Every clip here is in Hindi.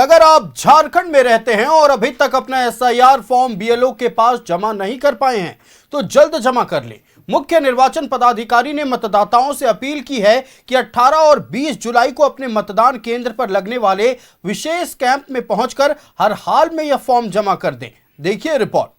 अगर आप झारखंड में रहते हैं और अभी तक अपना एसआईआर फॉर्म बीएलओ के पास जमा नहीं कर पाए हैं तो जल्द जमा कर लें। मुख्य निर्वाचन पदाधिकारी ने मतदाताओं से अपील की है कि 18 और 20 जुलाई को अपने मतदान केंद्र पर लगने वाले विशेष कैंप में पहुंचकर हर हाल में यह फॉर्म जमा कर दें। देखिए रिपोर्ट।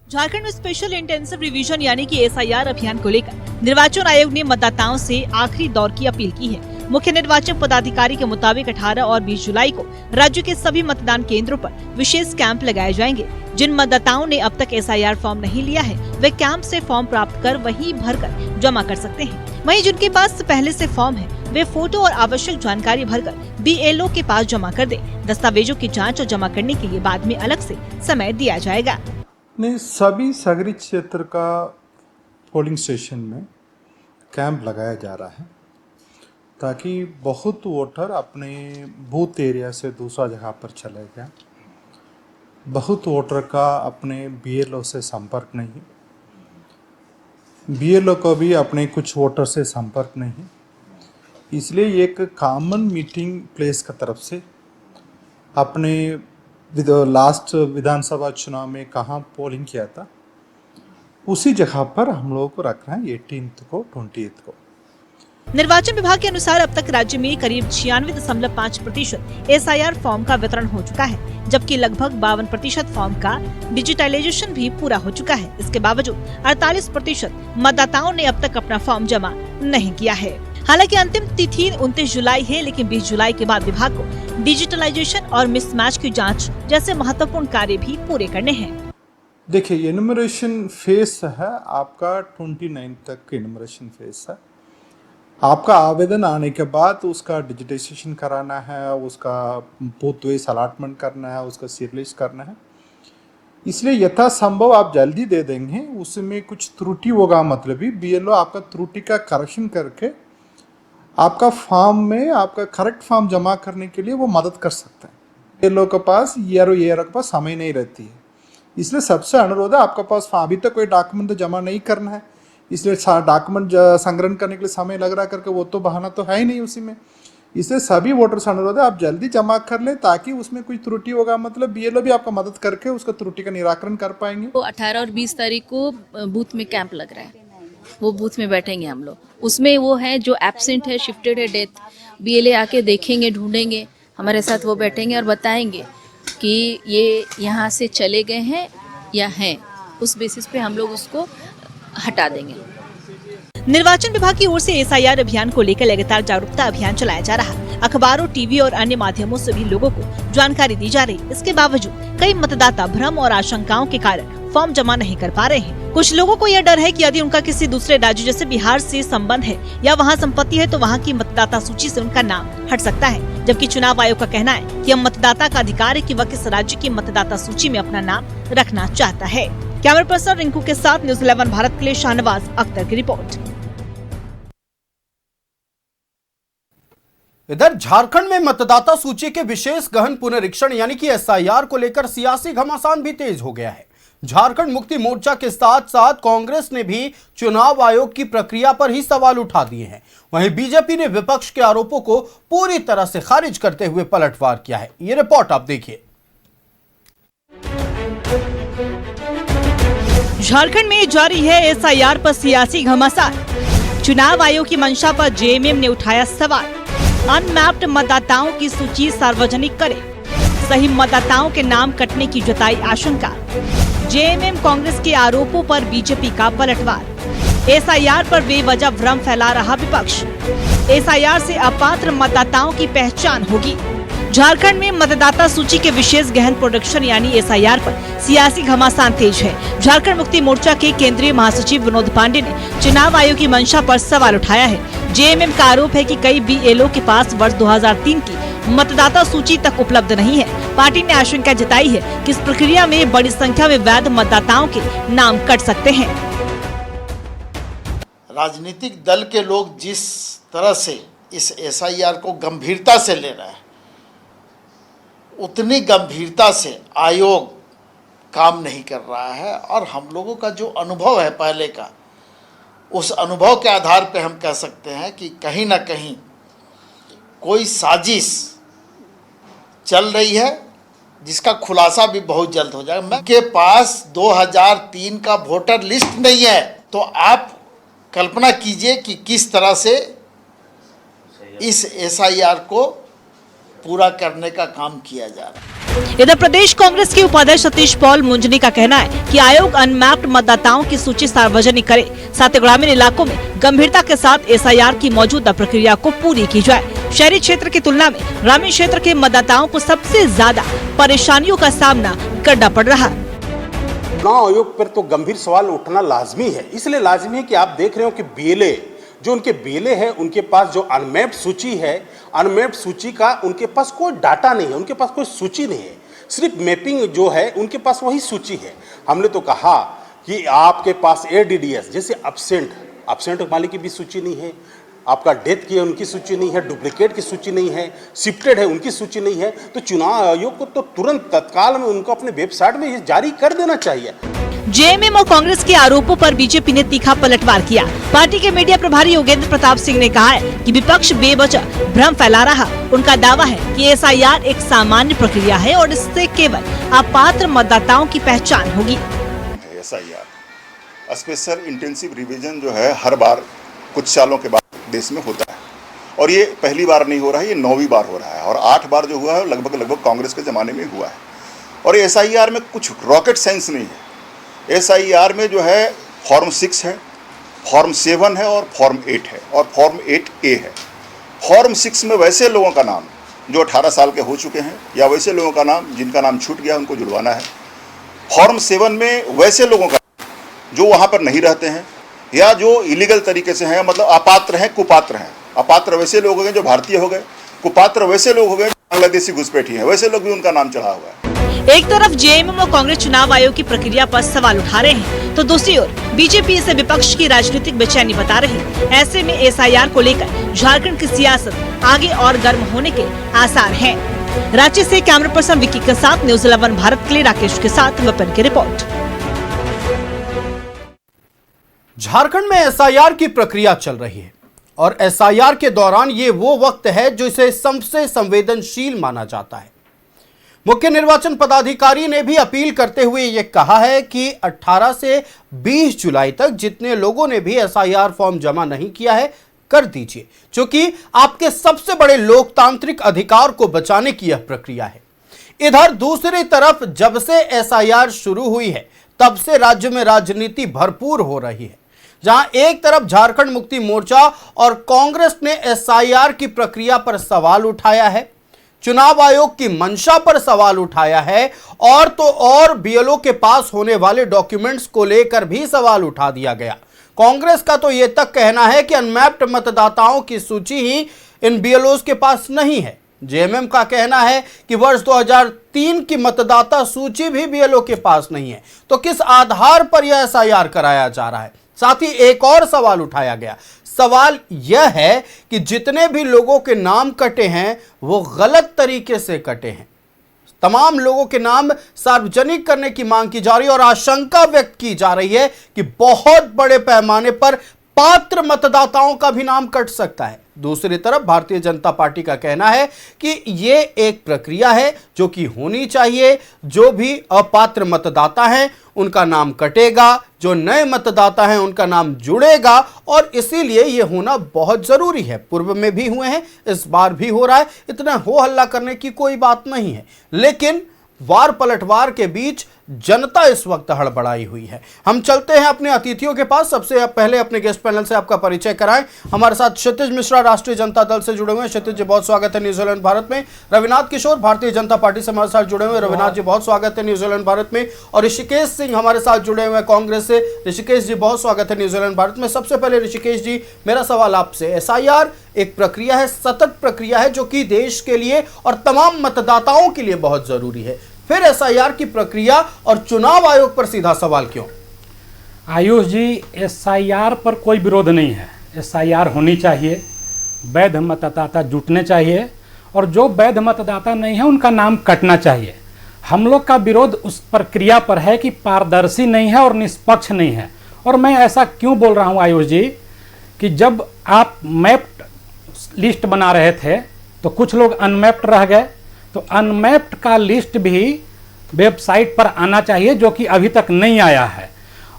झारखंड में स्पेशल इंटेंसिव रिवीजन यानी कि एसआईआर अभियान को लेकर निर्वाचन आयोग ने मतदाताओं से आखिरी दौर की अपील की है। मुख्य निर्वाचन पदाधिकारी के मुताबिक 18 और 20 जुलाई को राज्य के सभी मतदान केंद्रों पर विशेष कैंप लगाए जाएंगे। जिन मतदाताओं ने अब तक एसआईआर फॉर्म नहीं लिया है वे कैंप से फॉर्म प्राप्त कर वहीं भरकर जमा कर सकते हैं। वहीं जिनके पास पहले से फॉर्म है वे फोटो और आवश्यक जानकारी भरकर बीएलओ के पास जमा कर दे। दस्तावेजों की जाँच और जमा करने के लिए बाद में अलग से समय दिया जाएगा। नहीं, सभी सागरी क्षेत्र का पोलिंग स्टेशन में कैंप लगाया जा रहा है ताकि बहुत वोटर अपने बूथ एरिया से दूसरा जगह पर चले गए। बहुत वोटर का अपने बीएलओ से संपर्क नहीं, बीएलओ को भी अपने कुछ वोटर से संपर्क नहीं। इसलिए एक कॉमन मीटिंग प्लेस का तरफ से अपने लास्ट विधानसभा चुनाव में कहाँ पोलिंग किया था उसी जगह पर हम लोगों को रखना है 18 को 20 को। निर्वाचन विभाग के अनुसार अब तक राज्य में करीब 96.5% एसआईआर फॉर्म का वितरण हो चुका है, जबकि लगभग 52% फॉर्म का डिजिटलाइजेशन भी पूरा हो चुका है। इसके बावजूद 48% मतदाताओं ने अब तक अपना फॉर्म जमा नहीं किया है। हालांकि अंतिम तिथि 29 जुलाई है, लेकिन 20 जुलाई के बाद विभाग को डिजिटलाइजेशन और मिसमैच की जाँच जैसे महत्वपूर्ण कार्य भी पूरे करने हैं। देखिए, एनुमरेशन फेस है आपका 29 तक एनुमरेशन फेस है। आपका आवेदन आने के बाद उसका डिजिटाइजेशन कराना है, उसका बूथ वाइज अलॉटमेंट करना है, उसका सीरियलाइज करना है। इसलिए यथासंभव आप जल्दी दे देंगे। उसमें कुछ त्रुटि होगा मतलब ही बीएलओ आपका त्रुटि का करेक्शन करके आपका फॉर्म में आपका करेक्ट फॉर्म जमा करने के लिए वो मदद कर सकते हैं। बीएलओ के पास ईआरओ के पास समय नहीं रहती है, इसलिए सबसे अनुरोध है आपके पास अभी तक कोई डॉक्यूमेंट तो जमा नहीं करना है। इसलिए डॉक्यूमेंट संग्रहण करने के लिए समय लग रहा करके वो तो बहाना तो है ही नहीं उसी में। इसलिए सभी वोटर्स अनुरोध है आप जल्दी जमा कर लें ताकि उसमें कोई त्रुटि होगा मतलब बीएलओ भी आपका मदद करके उसका त्रुटि का निराकरण कर पाएंगे। तो 18 और 20 तारीख को बूथ में कैंप लग रहा है, वो बूथ में बैठेंगे हम लोग। उसमें वो है जो एब्सेंट है, शिफ्टेड है, डेथ, बीएलए आके देखेंगे, ढूंढेंगे, हमारे साथ वो बैठेंगे और बताएंगे कि ये यहाँ से चले गए हैं या हैं। उस बेसिस पे हम लोग उसको हटा देंगे। निर्वाचन विभाग की ओर से एसआईआर अभियान को लेकर लगातार जागरूकता अभियान चलाया जा रहा है। अखबारों, टीवी और अन्य माध्यमों से भी लोगों को जानकारी दी जा रही। इसके बावजूद कई मतदाता भ्रम और आशंकाओं के कारण फॉर्म जमा नहीं कर पा रहे हैं। कुछ लोगों को यह डर है कि यदि उनका किसी दूसरे राज्य जैसे बिहार से संबंध है या वहां संपत्ति है तो वहां की मतदाता सूची से उनका नाम हट सकता है। जबकि चुनाव आयोग का कहना है कि अब मतदाता का अधिकार है कि वह किस राज्य की मतदाता सूची में अपना नाम रखना चाहता है। कैमरा पर्सन रिंकू के साथ न्यूज़ 11 भारत के लिए शाहनवाज अख्तर की रिपोर्ट। इधर झारखंड में मतदाता सूची के विशेष गहन पुनरीक्षण यानी कि एसआईआर को लेकर सियासी घमासान भी तेज हो गया है। झारखंड मुक्ति मोर्चा के साथ साथ कांग्रेस ने भी चुनाव आयोग की प्रक्रिया पर ही सवाल उठा दिए हैं। वहीं बीजेपी ने विपक्ष के आरोपों को पूरी तरह से खारिज करते हुए पलटवार किया है। ये रिपोर्ट आप देखिए। झारखंड में जारी है एसआईआर पर सियासी घमासान। चुनाव आयोग की मंशा पर जेएमएम ने उठाया सवाल। अनमैप्ड मतदाताओं की सूची सार्वजनिक करे, सही मतदाताओं के नाम कटने की जताई आशंका। जेएमएम कांग्रेस के आरोपों पर बीजेपी का पलटवार। एसआईआर पर बेवजह भ्रम फैला रहा विपक्ष। एसआईआर से अपात्र मतदाताओं की पहचान होगी। झारखंड में मतदाता सूची के विशेष गहन प्रोडक्शन यानी एसआईआर पर सियासी घमासान तेज है। झारखंड मुक्ति मोर्चा के केंद्रीय महासचिव विनोद पांडे ने चुनाव आयोग की मंशा पर सवाल उठाया है। जेएमएम का आरोप है कि कई बीएलओ के पास वर्ष 2003 की मतदाता सूची तक उपलब्ध नहीं है। पार्टी ने आशंका जताई है कि इस प्रक्रिया में बड़ी संख्या में वैध मतदाताओं के नाम कट सकते हैं। राजनीतिक दल के लोग जिस तरह से इस एसआईआर को गंभीरता से ले रहे हैं उतनी गंभीरता से आयोग काम नहीं कर रहा है। और हम लोगों का जो अनुभव है पहले का, उस अनुभव के आधार पे हम कह सकते हैं कि कहीं ना कहीं कोई साजिश चल रही है, जिसका खुलासा भी बहुत जल्द हो जाएगा। के पास 2003 का वोटर लिस्ट नहीं है, तो आप कल्पना कीजिए कि किस तरह से इस SIR को पूरा करने का काम किया जा रहा है। इधर प्रदेश कांग्रेस के उपाध्यक्ष सतीश पॉल मुंजनी का कहना है कि आयोग अनमैप्ड मतदाताओं की सूची सार्वजनिक करे, साथ ही ग्रामीण इलाकों में गंभीरता के साथ SIR की मौजूदा प्रक्रिया को पूरी की जाए। शहरी क्षेत्र की तुलना में ग्रामीण क्षेत्र के मतदाताओं को सबसे ज्यादा परेशानियों का सामना करना पड़ रहा है। चुनाव आयोग पर तो गंभीर सवाल उठना लाजमी है। इसलिए लाजमी है कि आप देख रहे हो कि BLA जो उनके BLA है, उनके पास जो अनमैप्ड सूची है, अनमैप्ड सूची का उनके पास कोई डाटा नहीं है, उनके पास कोई सूची नहीं है, सिर्फ मैपिंग जो है उनके पास वही सूची है। हमने तो कहा कि आपके पास ADDS जैसे अब्सेंट वाले की भी सूची नहीं है, आपका डेथ की है उनकी सूची नहीं है, डुप्लीकेट की सूची नहीं है, शिफ्टेड है उनकी सूची नहीं है। तो चुनाव आयोग को तो तुरंत तत्काल में उनको अपने वेबसाइट में ये जारी कर देना चाहिए। JMM और कांग्रेस के आरोपों पर बीजेपी ने तीखा पलटवार किया। पार्टी के मीडिया प्रभारी योगेंद्र प्रताप सिंह ने कहा है कि विपक्ष बेवजह भ्रम फैला रहा। उनका दावा है कि SIR एक सामान्य प्रक्रिया है और इससे केवल अपात्र मतदाताओं की पहचान होगी। SIR स्पेशल इंटेंसिव रिवीजन जो है हर बार कुछ सालों के बाद देश में होता है, और ये पहली बार नहीं हो रहा है, ये 9वीं बार हो रहा है, और 8 बार जो हुआ है लगभग कांग्रेस के ज़माने में हुआ है। और SIR में कुछ रॉकेट साइंस नहीं है। SIR में जो है फॉर्म 6 है, फॉर्म 7 है और फॉर्म 8 है और फॉर्म 8A है। फॉर्म 6 में वैसे लोगों का नाम जो 18 साल के हो चुके हैं या वैसे लोगों का नाम जिनका नाम छूट गया उनको जुड़वाना है। फॉर्म 7 में वैसे लोगों का जो वहाँ पर नहीं रहते हैं या जो इलीगल तरीके से हैं, मतलब अपात्र हैं, कुपात्र हैं। अपात्र वैसे लोग हो गए जो भारतीय हो गए, कुपात्र वैसे लोग हो गए जो बांग्लादेशी घुसपैठी हैं, वैसे लोग भी उनका नाम चढ़ा हुआ है। एक तरफ JMM और कांग्रेस चुनाव आयोग की प्रक्रिया पर सवाल उठा रहे हैं, तो दूसरी ओर बीजेपी इसे विपक्ष की राजनीतिक बेचैनी बता रही। ऐसे में SIR को लेकर झारखंड की सियासत आगे और गर्म होने के आसार हैं। रांची से कैमरा पर्सन विक्की के साथ न्यूज़ 11 भारत के लिए राकेश के साथ विपिन की रिपोर्ट। झारखंड में SIR की प्रक्रिया चल रही है और SIR के दौरान ये वो वक्त है जो इसे सबसे संवेदनशील माना जाता है। मुख्य निर्वाचन पदाधिकारी ने भी अपील करते हुए यह कहा है कि 18 से 20 जुलाई तक जितने लोगों ने भी SIR फॉर्म जमा नहीं किया है कर दीजिए, क्योंकि आपके सबसे बड़े लोकतांत्रिक अधिकार को बचाने की यह प्रक्रिया है। इधर दूसरी तरफ जब से SIR शुरू हुई है तब से राज्य में राजनीति भरपूर हो रही है, जहां एक तरफ झारखंड मुक्ति मोर्चा और कांग्रेस ने SIR की प्रक्रिया पर सवाल उठाया है, चुनाव आयोग की मंशा पर सवाल उठाया है और तो और BLO के पास होने वाले डॉक्यूमेंट्स को लेकर भी सवाल उठा दिया गया। कांग्रेस का तो यह तक कहना है कि अनमैप्ड मतदाताओं की सूची ही इन BLOs के पास नहीं है। JMM का कहना है कि वर्ष 2003 की मतदाता सूची भी BLO के पास नहीं है, तो किस आधार पर यह SIR कराया जा रहा है। साथ ही एक और सवाल उठाया गया। सवाल यह है कि जितने भी लोगों के नाम कटे हैं वो गलत तरीके से कटे हैं। तमाम लोगों के नाम सार्वजनिक करने की मांग की जा रही है और आशंका व्यक्त की जा रही है कि बहुत बड़े पैमाने पर पात्र मतदाताओं का भी नाम कट सकता है। दूसरी तरफ भारतीय जनता पार्टी का कहना है कि यह एक प्रक्रिया है जो कि होनी चाहिए। जो भी अपात्र मतदाता हैं उनका नाम कटेगा, जो नए मतदाता हैं उनका नाम जुड़ेगा और इसीलिए यह होना बहुत जरूरी है। पूर्व में भी हुए हैं, इस बार भी हो रहा है। इतना हो हल्ला करने की कोई बात नहीं है, लेकिन वार पलटवार के बीच जनता इस वक्त हड़बड़ाई हुई है। हम चलते हैं अपने अतिथियों के पास। सबसे पहले अपने गेस्ट पैनल से आपका परिचय कराएं। हमारे साथ क्षितिज मिश्रा राष्ट्रीय जनता दल से जुड़े हुए हैं। क्षितिज जी बहुत स्वागत है न्यूजीलैंड भारत में। रविनाथ किशोर भारतीय जनता पार्टी से हमारे साथ जुड़े हुए हैं। रविनाथ जी बहुत स्वागत है न्यूजीलैंड भारत में। और ऋषिकेश सिंह हमारे साथ जुड़े हुए हैं कांग्रेस से। ऋषिकेश जी बहुत स्वागत है न्यूजीलैंड भारत में। सबसे पहले ऋषिकेश जी, मेरा सवाल आपसे, SIR एक प्रक्रिया है, सतत प्रक्रिया है जो कि देश के लिए और तमाम मतदाताओं के लिए बहुत जरूरी है, फिर SIR की प्रक्रिया और चुनाव आयोग पर सीधा सवाल क्यों? आयुष जी, SIR पर कोई विरोध नहीं है। SIR होनी चाहिए, वैध मतदाता जुटने चाहिए और जो वैध मतदाता नहीं है उनका नाम कटना चाहिए। हम लोग का विरोध उस प्रक्रिया पर है कि पारदर्शी नहीं है और निष्पक्ष नहीं है। और मैं ऐसा क्यों बोल रहा हूं आयुष जी कि जब आप मैप्ड लिस्ट बना रहे थे तो कुछ लोग अनमैप्ड रह गए, तो अनमैप्ड का लिस्ट भी वेबसाइट पर आना चाहिए, जो कि अभी तक नहीं आया है।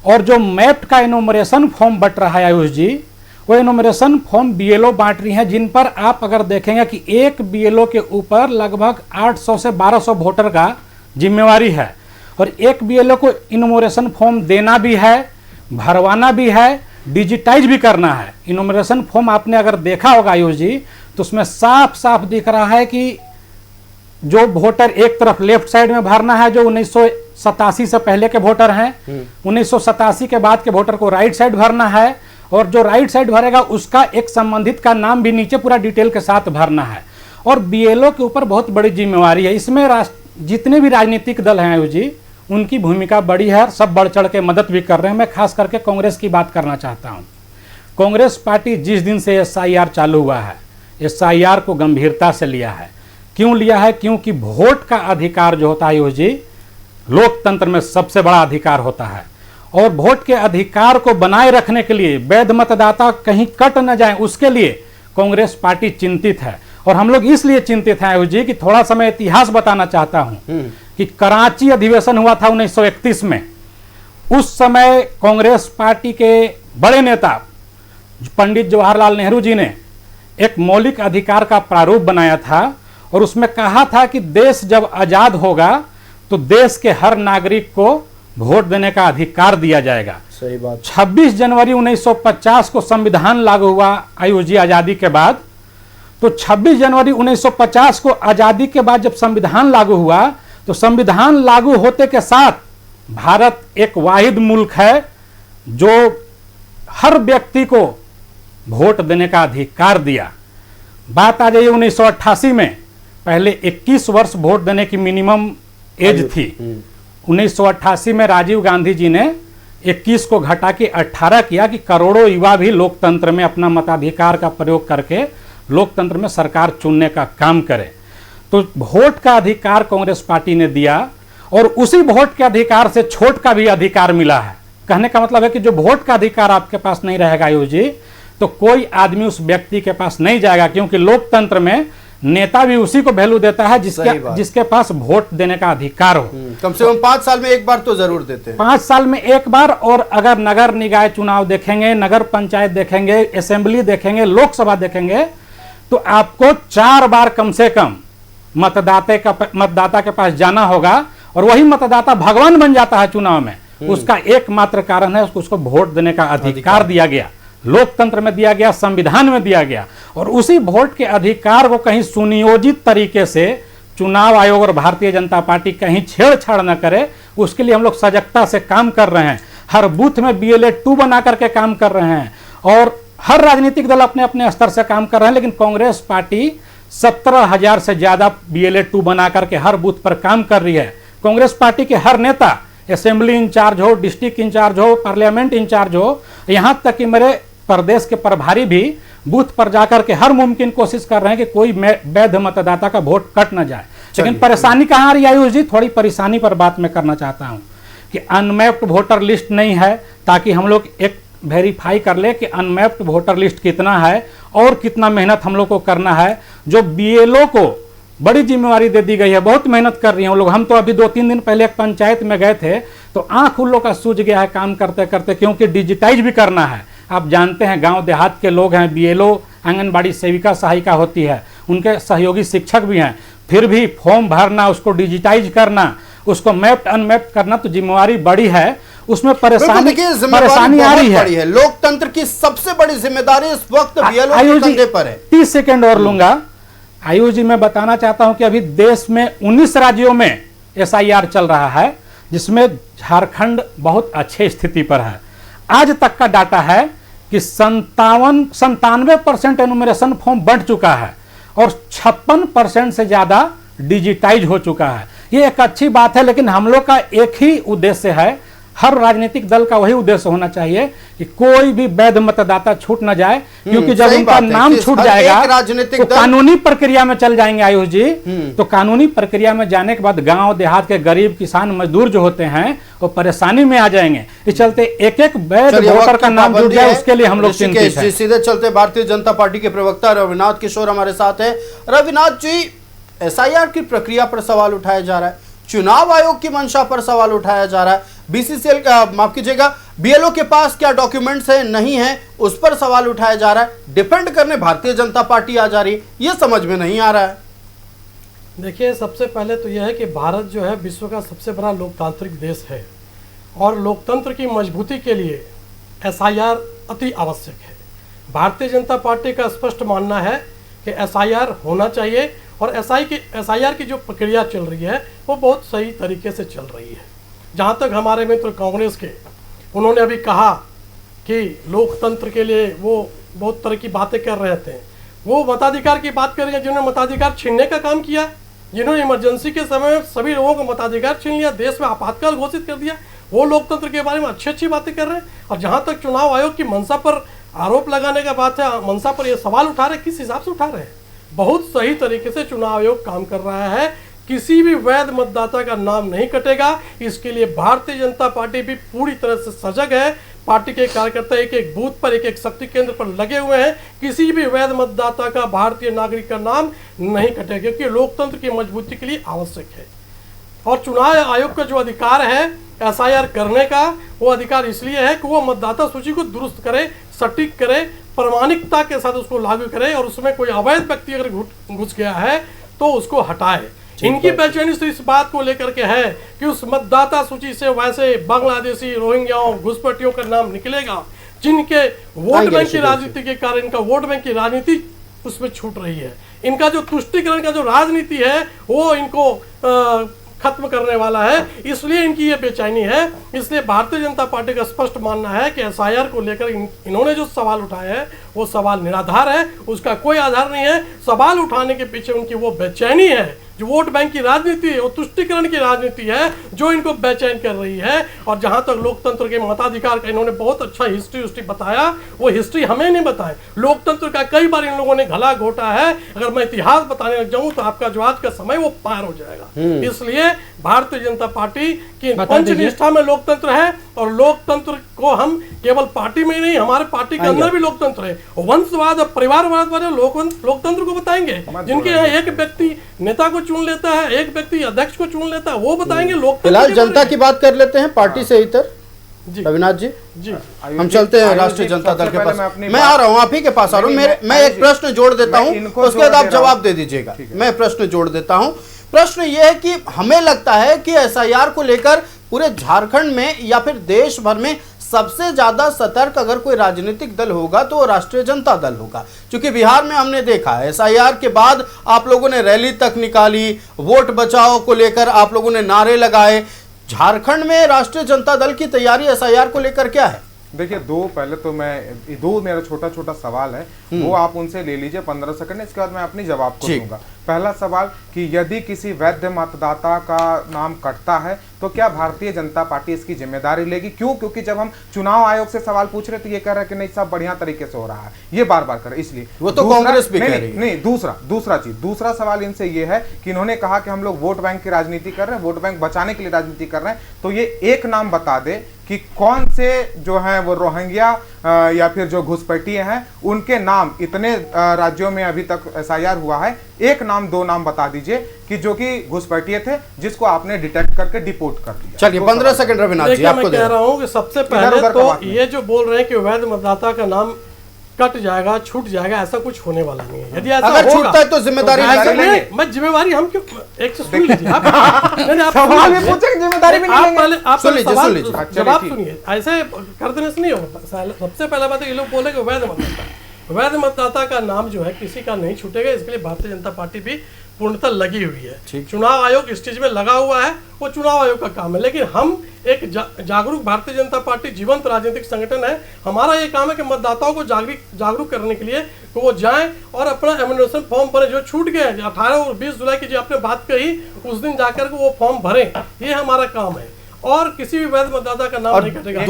और जो मैप्ड का इनोमरेशन फॉर्म बट रहा है आयुष जी, वो इनोमरेशन फॉर्म बीएलओ बांट रही है, जिन पर आप अगर देखेंगे कि एक बीएलओ के ऊपर लगभग 800 से 1200 वोटर का जिम्मेवारी है। और एक बीएलओ को इनोमरेशन फॉर्म देना भी है, भरवाना भी है, डिजिटाइज भी करना है। इनोमरेशन फॉर्म आपने अगर देखा होगा आयुष जी, तो उसमें साफ साफ दिख रहा है कि जो वोटर एक तरफ लेफ्ट साइड में भरना है, जो 1987 से पहले के वोटर हैं, 1987 के बाद के वोटर को राइट साइड भरना है, और जो राइट साइड भरेगा उसका एक संबंधित का नाम भी नीचे पूरा डिटेल के साथ भरना है। और बीएलओ के ऊपर बहुत बड़ी जिम्मेवारी है। इसमें जितने भी राजनीतिक दल हैं आयुष जी, उनकी भूमिका बड़ी है, सब बढ़ चढ़ के मदद भी कर रहे हैं। मैं खास करके कांग्रेस की बात करना चाहता हूं। कांग्रेस पार्टी जिस दिन से एसआईआर चालू हुआ है, एसआईआर को गंभीरता से लिया है। क्यों लिया है? क्योंकि वोट का अधिकार जो होता है आयुष जी, लोकतंत्र में सबसे बड़ा अधिकार होता है। और वोट के अधिकार को बनाए रखने के लिए, वैध मतदाता कहीं कट न जाए, उसके लिए कांग्रेस पार्टी चिंतित है। और हम लोग इसलिए चिंतित हैं आयुष जी कि थोड़ा सा मैं इतिहास बताना चाहता हूं कि कराची अधिवेशन हुआ था 1931 में। उस समय कांग्रेस पार्टी के बड़े नेता पंडित जवाहरलाल नेहरू जी ने एक मौलिक अधिकार का प्रारूप बनाया था, और उसमें कहा था कि देश जब आजाद होगा तो देश के हर नागरिक को वोट देने का अधिकार दिया जाएगा। सही बात। 26 जनवरी 1950 को संविधान लागू हुआ आयुष जी आजादी के बाद। तो 26 जनवरी 1950 को आजादी के बाद जब संविधान लागू हुआ, तो संविधान लागू होते के साथ भारत एक वाहिद मुल्क है जो हर व्यक्ति को वोट देने का अधिकार दिया। बात आ जाइए 1988 में, पहले 21 वर्ष वोट देने की मिनिमम एज थी। 1988 में राजीव गांधी जी ने 21 को घटा के 18 किया कि करोड़ों युवा भी लोकतंत्र में अपना मताधिकार का प्रयोग करके लोकतंत्र में सरकार चुनने का काम करे। तो वोट का अधिकार कांग्रेस पार्टी ने दिया, और उसी वोट के अधिकार से छोट का भी अधिकार मिला है। कहने का मतलब है कि जो वोट का अधिकार आपके पास नहीं रहेगा आयुष जी, तो कोई आदमी उस व्यक्ति के पास नहीं जाएगा, क्योंकि लोकतंत्र में नेता भी उसी को वैल्यू देता है जिसके पास वोट देने का अधिकार हो। कम से कम 5 साल में एक बार तो जरूर देते हैं। 5 साल में एक बार। और अगर नगर निकाय चुनाव देखेंगे, नगर पंचायत देखेंगे, असेंबली देखेंगे, लोकसभा देखेंगे, तो आपको 4 बार कम से कम मतदाता के पास जाना होगा। और वही मतदाता भगवान बन जाता है चुनाव में। उसका एकमात्र कारण है उसको वोट देने का अधिकार दिया गया, लोकतंत्र में दिया गया, संविधान में दिया गया। और उसी वोट के अधिकार को कहीं सुनियोजित तरीके से चुनाव आयोग और भारतीय जनता पार्टी कहीं छेड़छाड़ न करे, उसके लिए हम लोग सजगता से काम कर रहे हैं। हर बूथ में BLA 2 बना करके काम कर रहे हैं, और हर राजनीतिक दल अपने अपने स्तर से काम कर रहे हैं। लेकिन कांग्रेस पार्टी 17,000 से ज्यादा BLA 2 बना करके हर बूथ पर काम कर रही है। कांग्रेस पार्टी के हर नेता, असेंबली इंचार्ज हो, डिस्ट्रिक्ट इंचार्ज हो, पार्लियामेंट इंचार्ज हो, यहां तक कि मेरे प्रदेश के प्रभारी भी बूथ पर जाकर के हर मुमकिन कोशिश कर रहे हैं कि कोई वैध मतदाता का वोट कट न जाए। लेकिन परेशानी कहां आ रही है आयुष जी? थोड़ी परेशानी पर बात मैं करना चाहता हूं कि अनमैप्ड वोटर लिस्ट नहीं है, ताकि हम लोग एक वेरीफाई कर ले कि अनमैप्ड वोटर लिस्ट कितना है और कितना मेहनत हम लोग को करना है। जो BLO को बड़ी जिम्मेवारी दे दी गई है, बहुत मेहनत कर रही हैं वो लोग। हम तो अभी 2-3 दिन पहले एक पंचायत में गए थे, तो आंख उन लोग का सूझ गया है काम करते करते, क्योंकि डिजिटाइज भी करना है। आप जानते हैं गांव देहात के लोग हैं, BLO आंगनबाड़ी सेविका सहायिका होती है, उनके सहयोगी शिक्षक भी हैं, फिर भी फॉर्म भरना, उसको डिजिटाइज करना, उसको मैप्ड अनमैप्ड करना, तो जिम्मेवारी बड़ी है। उसमें परेशानी आ रही है। लोकतंत्र की सबसे बड़ी जिम्मेदारी इस वक्त BLO के कंधे पर है। 30 सेकेंड और लूंगा आयुष जी। मैं बताना चाहता हूं कि अभी देश में 19 राज्यों में SIR चल रहा है, जिसमें झारखंड बहुत अच्छे स्थिति पर है। आज तक का डाटा है कि 97% एनुमरेशन फॉर्म बढ़ चुका है, और 56% से ज्यादा डिजिटाइज हो चुका है। ये एक अच्छी बात है, लेकिन हम लोग का एक ही उद्देश्य है, हर राजनीतिक दल का वही उद्देश्य होना चाहिए कि कोई भी वैध मतदाता छूट न जाए, क्योंकि जब उनका नाम छूट जाएगा तो कानूनी प्रक्रिया में चल जाएंगे आयुष जी। तो कानूनी प्रक्रिया में जाने के बाद गांव देहात के गरीब किसान मजदूर जो होते हैं वो परेशानी में आ जाएंगे। इस चलते एक वैध वोटर का नाम जुड़ जाए, उसके लिए हम लोग चिंतित हैं। सीधे चलते भारतीय जनता पार्टी के प्रवक्ता रविनाथ किशोर हमारे साथ है। रविनाथ जी, एसआईआर की प्रक्रिया पर सवाल उठाया जा रहा है, चुनाव आयोग की मंशा पर सवाल उठाया जा रहा है, बीसीसीएल का माफ कीजिएगा बीएलओ के पास क्या डॉक्यूमेंट्स है नहीं है उस पर सवाल उठाया जा रहा है, डिफेंड करने भारतीय जनता पार्टी आ जा रही है, ये समझ में नहीं आ रहा है। देखिए, सबसे पहले तो यह है कि भारत जो है विश्व का सबसे बड़ा लोकतांत्रिक देश है और लोकतंत्र की मजबूती के लिए एसआईआर अति आवश्यक है। भारतीय जनता पार्टी का स्पष्ट मानना है कि एसआईआर होना चाहिए और एसआईआर की जो प्रक्रिया चल रही है वो बहुत सही तरीके से चल रही है। जहाँ तक हमारे मित्र कांग्रेस के, उन्होंने अभी कहा कि लोकतंत्र के लिए वो बहुत तरह की बातें कर रहे थे, वो मताधिकार की बात करेंगे जिन्होंने मताधिकार छीनने का काम किया, जिन्होंने इमरजेंसी के समय सभी लोगों को मताधिकार छीन लिया, देश में आपातकाल घोषित कर दिया, वो लोकतंत्र के बारे में अच्छी अच्छी बातें कर रहे हैं। और जहाँ तक चुनाव आयोग की मंशा पर आरोप लगाने का बात है, मंशा पर ये सवाल उठा रहे हैं, किस हिसाब से उठा रहे हैं? बहुत सही तरीके से चुनाव आयोग काम कर रहा है, किसी भी वैध मतदाता का नाम नहीं कटेगा। इसके लिए भारतीय जनता पार्टी भी पूरी तरह से सजग है। पार्टी के कार्यकर्ता एक एक बूथ पर, एक एक शक्ति केंद्र पर लगे हुए हैं, किसी भी वैध मतदाता का, भारतीय नागरिक का नाम नहीं कटेगा, क्योंकि लोकतंत्र की मजबूती के लिए आवश्यक है। और चुनाव आयोग का जो अधिकार है एसआईआर करने का, वो अधिकार इसलिए है कि वो मतदाता सूची को दुरुस्त करे, सटीक करे, प्रामाणिकता के साथ उसको लागू करे और उसमें कोई अवैध व्यक्ति अगर घुस गया है तो उसको हटाए। इनकी बेचैनी से इस बात को लेकर के है कि उस मतदाता सूची से वैसे बांग्लादेशी, रोहिंग्याओं, घुसपैठियों का नाम निकलेगा जिनके वोट बैंक की राजनीति के कारण इनका वोट बैंक की राजनीति उसमें छूट रही है। इनका जो तुष्टीकरण का जो राजनीति है वो इनको खत्म करने वाला है, इसलिए इनकी ये बेचैनी है। इसलिए भारतीय जनता पार्टी का स्पष्ट मानना है कि एसआईआर को लेकर इन्होंने जो सवाल उठाए हैं वो सवाल निराधार है, उसका कोई आधार नहीं है। सवाल उठाने के पीछे उनकी वो बेचैनी है, जो वोट बैंक की राजनीति है, वो तुष्टीकरण की राजनीति है जो इनको बेचैन कर रही है। और जहां तक लोकतंत्र के मताधिकार का इन्होंने बहुत अच्छा हिस्ट्री बताया, वो हिस्ट्री हमें नहीं बताए। लोकतंत्र का कई बार इन लोगों ने गला घोटा है। अगर मैं इतिहास बताने लग जाऊं तो आपका जो आज का समय वो पार हो जाएगा। इसलिए भारतीय जनता पार्टी की पंचनिष्ठा में लोकतंत्र है और लोकतंत्र को हम केवल पार्टी में ही नहीं, हमारे पार्टी के अंदर भी लोकतंत्र है। वंशवाद और परिवारवाद वाले लोकतंत्र को बताएंगे, जिनके यहाँ एक व्यक्ति नेता को चुन लेता है, एक व्यक्ति अध्यक्ष को चुन लेता है, वो बताएंगे लोकतंत्र। फिलहाल जनता की बात कर लेते हैं पार्टी से इतर। रविनाथ जी, हम चलते हैं राष्ट्रीय जनता दल के पास। मैं आ रहा हूं, आप ही के पास आ रहा हूं। मैं एक प्रश्न जोड़ देता हूं, उसके बाद आप जवाब दे दीजिएगा। मैं प्रश्न जोड़ देता हूं। प्रश्न यह है कि हमें लगता है कि एसआईआर को लेकर पूरे झारखंड में या फिर देश भर में सबसे ज्यादा सतर्क अगर कोई राजनीतिक दल होगा तो राष्ट्रीय जनता दल होगा। क्योंकि बिहार में हमने देखा एसआईआर के बाद आप लोगों ने रैली तक निकाली, वोट बचाओ को लेकर आप लोगों ने नारे लगाए। झारखंड में राष्ट्रीय जनता दल की तैयारी एसआईआर को लेकर क्या है? देखिए, पहले तो मेरा छोटा छोटा सवाल है, वो आप उनसे ले लीजिए 15 सेकंड, इसके बाद मैं अपनी जवाब को दूंगा। पहला सवाल कि यदि किसी वैध मतदाता का नाम कटता है तो क्या भारतीय जनता पार्टी इसकी जिम्मेदारी लेगी? क्यों? क्योंकि जब हम चुनाव आयोग से सवाल पूछ रहे थे ये कह रहे कि नहीं सब बढ़िया तरीके से हो रहा है, ये बार बार कर रहे, इसलिए वो तो कांग्रेस भी कह रही है। नहीं, दूसरा सवाल इनसे ये है कि इन्होंने कहा कि हम लोग वोट बैंक की राजनीति कर रहे हैं, वोट बैंक बचाने के लिए राजनीति कर रहे हैं, तो ये एक नाम बता दे कि कौन से जो है वो रोहिंग्या या फिर जो घुसपैठिए हैं उनके नाम इतने राज्यों में अभी तक एसआईआर हुआ है, एक नाम दो नाम बता दीजिए कि जो कि घुसपैठिए थे जिसको आपने डिटेक्ट करके डिपोर्ट कर दिया। चलिए 15 सेकंड रविनाथ जी आपको मैं कह रहा हूं कि सबसे पहले तो ये जो बोल रहे हैं कि वैध मतदाता का नाम कट जाएगा, छूट जाएगा, ऐसा कुछ होने वाला नहीं है। यदि ऐसा अगर छूटता है तो जिम्मेदारी मैं जिम्मेदारी हम क्यों एक से सुन लीजिए आप सवाल भी पूछे जिम्मेदारी भी नहीं लेंगे। आप सुन लीजिए जवाब सुनिए, ऐसे कर देने से नहीं होगा। सबसे पहला बात ये लोग बोले कि वैध मतदाता का नाम जो है किसी का नहीं छूटेगा, इसके लिए भारतीय जनता पार्टी भी पूर्णतः लगी हुई है। चुनाव आयोग इस चीज में लगा हुआ है, वो चुनाव आयोग का काम है। लेकिन हम एक जागरूक भारतीय जनता पार्टी जीवंत राजनीतिक संगठन है, हमारा ये काम है कि मतदाताओं को जागरूक करने के लिए तो वो जाएं और अपना एमिनेशन फॉर्म भरें। जो छूट गए 18 और 20 जुलाई की जो आपने बात कही उस दिन जाकर के वो फॉर्म भरें, ये हमारा काम है। और किसी भी वैध मतदाता का नाम नहीं कटेगा।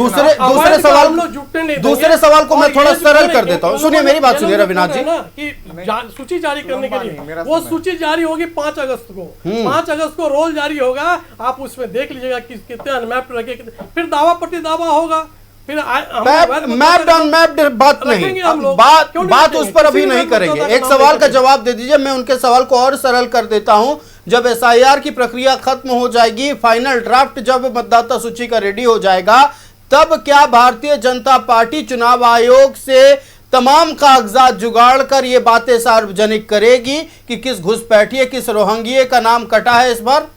दूसरे सवाल को मैं थोड़ा सरल कर देता हूँ। सुनिए मेरी बात सुनिए रविनाथ जी, कि सूची जारी करने के लिए वो सूची जारी होगी 5 अगस्त को। 5 अगस्त को रोल जारी होगा, आप उसमें देख लीजिएगा कि कितने अनमैप्ड रखे, फिर दावा प्रति दावा होगा। फिर मैप्ड अनमैप्ड बात नहीं, रखेंगे हम लोग। बात क्यों नहीं बात रखेंगे? उस पर अभी किसी भी नहीं करेंगे। मतदाता का एक नाम सवाल नहीं का करेंगे। जवाब दे दीजिए, मैं उनके सवाल को और सरल कर देता हूं। जब एसआईआर की प्रक्रिया खत्म हो जाएगी, फाइनल ड्राफ्ट जब मतदाता सूची का रेडी हो जाएगा, तब क्या भारतीय जनता पार्टी चुनाव आयोग से तमाम कागजात जुगाड़ कर ये बातें सार्वजनिक करेगी कि किस घुसपैठिए, किस रोहंगिये का नाम कटा है इस बार?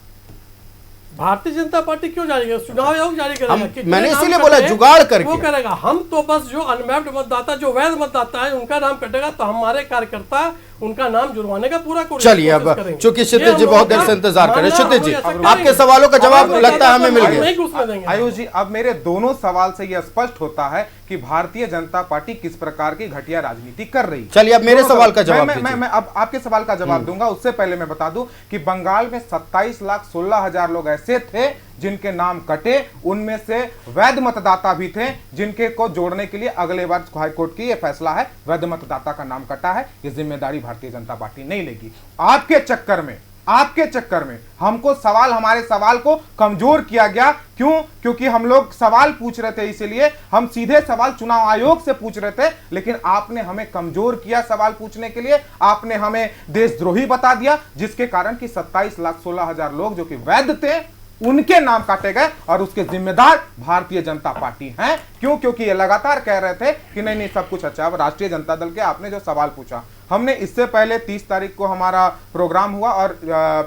भारतीय जनता पार्टी क्यों जारी करेगा? चुनाव आयोग जारी करेगा। कितने मैंने नाम इसीलिए कटे बोला हैं, जुगाड़ करके। वो करेगा। हम तो बस जो अनमैप्ड मतदाता, जो वैध मतदाता है, उनका नाम कटेगा तो हमारे कार्यकर्ता उनका नाम जुड़वाने का पूरा चलिए, अब चूंकि क्षितिज जी बहुत देर से इंतजार कर रहे हैं, क्षितिज जी आपके सवालों का जवाब लगता है हमें मिल गया। आयुष जी, अब मेरे दोनों सवाल से यह स्पष्ट होता है कि भारतीय जनता पार्टी किस प्रकार की घटिया राजनीति कर रही है। चलिए, अब मेरे सवाल का जवाब मैं अब आपके सवाल का जवाब दूंगा। उससे पहले मैं बता दूं कि बंगाल में 27,16,000 लोग ऐसे थे जिनके नाम कटे, उनमें से वैध मतदाता भी थे जिनके को जोड़ने के लिए अगले बार हाईकोर्ट की यह फैसला है, वैध मतदाता का नाम कटा है, ये जिम्मेदारी भारतीय जनता पार्टी नहीं लेगी। आपके चक्कर में हमको हमारे सवाल को कमजोर किया गया। क्यों? क्योंकि हम लोग सवाल पूछ रहे थे, इसीलिए हम सीधे सवाल चुनाव आयोग से पूछ रहे थे, लेकिन आपने हमें कमजोर किया सवाल पूछने के लिए। आपने हमें देशद्रोही बता दिया, जिसके कारण कि 27,16,000 लोग जो कि वैध थे उनके नाम काटे गए और उसके जिम्मेदार भारतीय जनता पार्टी हैं। क्यों? क्योंकि ये लगातार कह रहे थे कि नहीं सब कुछ अच्छा है। राष्ट्रीय जनता दल के आपने जो सवाल पूछा, हमने इससे पहले 30 तारीख को हमारा प्रोग्राम हुआ और